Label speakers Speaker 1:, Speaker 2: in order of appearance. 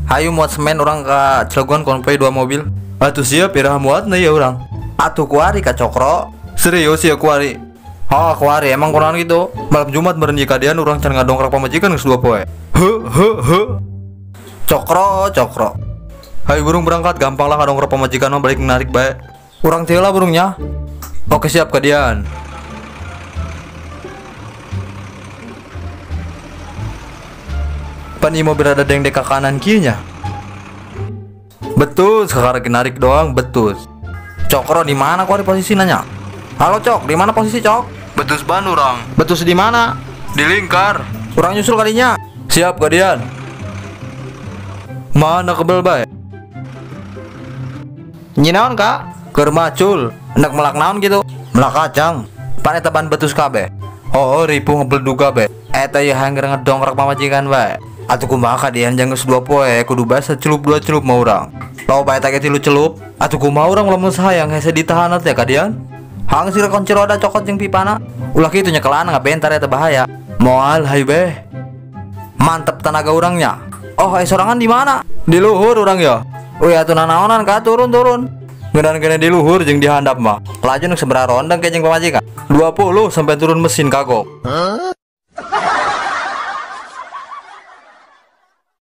Speaker 1: Hayu muat semen orang ke Cilegon konvoy 2 mobil. Atuh siap pirah muat nih ya orang. Atuh kuari ka Cokro. Serius ya kuari. Oh kuari emang kurang gitu. Malam Jumat meureun kadian orang can ngadongkrak pamajikan geus 2 poe. He. Cokro. Hayu burung berangkat gampang lah ngadongkrak pamajikan mah balik narik bae. Urang teu lah burungnya. Oke siap kadian. Pan mau berada deng deka kanan kirinya. Betul, sekarang narik doang, betul. Cokro di mana kok di posisi nanya? Halo Cok, di mana posisi Cok? Betus ban orang. Betus di mana? Di lingkar. Orang nyusul kalinya. Siap kalian. Mana kebel bae? Nyinaon Kak? Keur macul. Hendak melak naon gitu? Melak kacang. Pan eta ban betus kabeh. Oh, ripuh ngebledug kabeh. Eta ya hanger ngedongkrak pamajikan bae. Atuh kumaha kadian janggeus 2 poe kudu basa celup 2 celup mah urang. Loba eta ge 3 celup. Atuh kumaha urang lamun sayang hese ditahan teh kadian. Hang sira kunci roda cokot jeung pipana. Ulah kitu nyekelan ngabentar eta bahaya. Moal hayu beh. Mantep tenaga urangnya. Oh, sorangan di mana? Di luhur urang ya. Uy atuh nanaonan ka turun. Ngedan-ngedan di luhur jeung di handap mah. Laju nu sabaraha rondeng ke jeung pamajikan? 20 sampai turun mesin kagok.